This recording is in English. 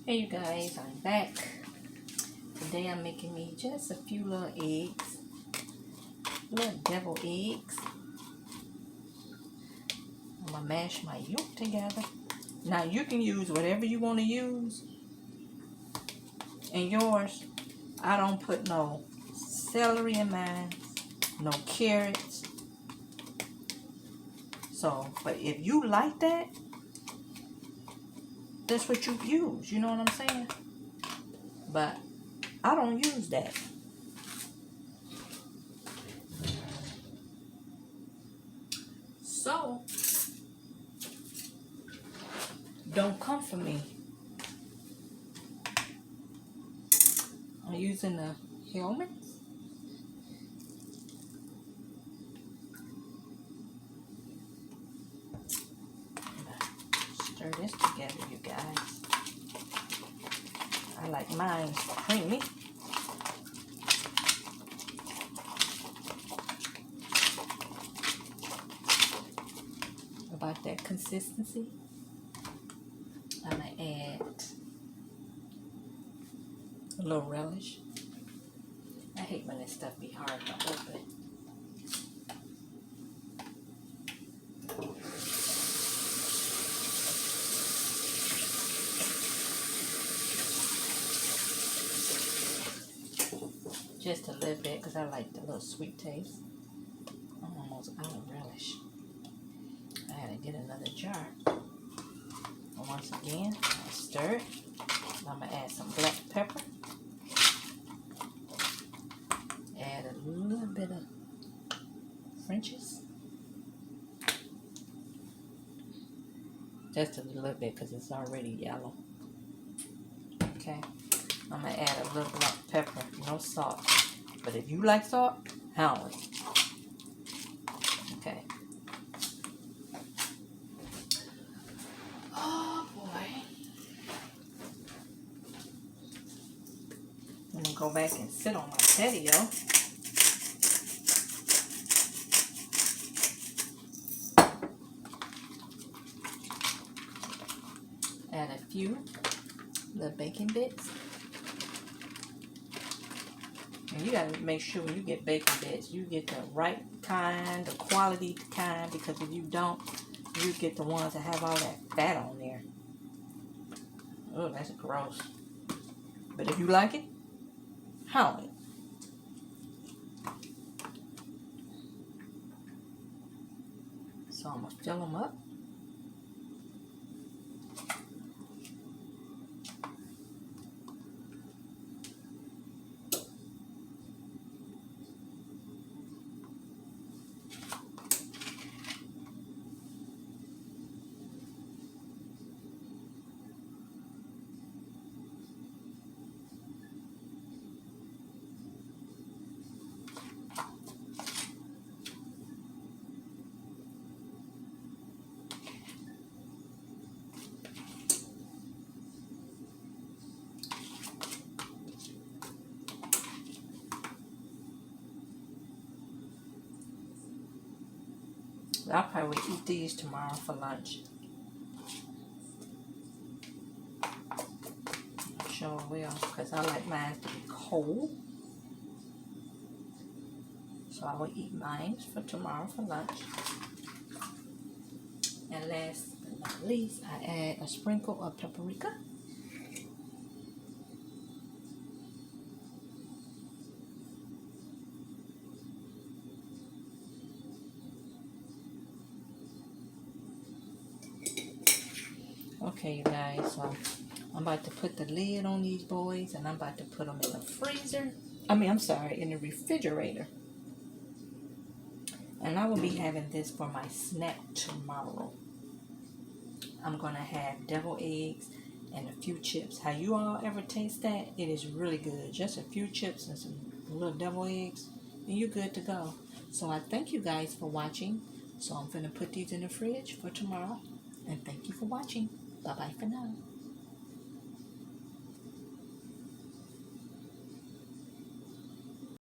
Hey you guys, I'm back. Today I'm making me just a few little eggs, little devil eggs. I'm gonna mash my yolk together. Now you can use whatever you want to use in yours. I don't put no celery in mine, no carrots. So, but if you like that, that's what you use. You know what I'm saying? But I don't use that. So, don't come for me. I'm using the Hellmann's. Stir this together, you guys. I like mine creamy. About that consistency, I'm gonna add a little relish. I hate when this stuff be hard to open. Just a little bit because I like the little sweet taste. I'm almost out of relish. I gotta get another jar. And once again, I stir it. I'm gonna add some black pepper. Add a little bit of French's. Just a little bit because it's already yellow. Okay. I'm gonna add a little black pepper, no salt. But if you like salt, have it. Okay. Oh boy. I'm gonna go back and sit on my patio. Add a few little bacon bits. And you gotta make sure when you get bacon bits, you get the right kind, the quality kind, because if you don't, you get the ones that have all that fat on there. Oh, that's gross. But if you like it, have it. So I'm gonna fill them up. I'll probably eat these tomorrow for lunch. I sure will, because I like mine to be cold. So I will eat mine for tomorrow for lunch. And last but not least, I add a sprinkle of paprika. Okay, you guys, so I'm about to put the lid on these boys, and I'm about to put them in the freezer. In the refrigerator. And I will be having this for my snack tomorrow. I'm going to have devil eggs and a few chips. Have you all ever taste that? It is really good. Just a few chips and some little devil eggs, and you're good to go. So I thank you guys for watching. So I'm going to put these in the fridge for tomorrow. And thank you for watching. Bye-bye for now.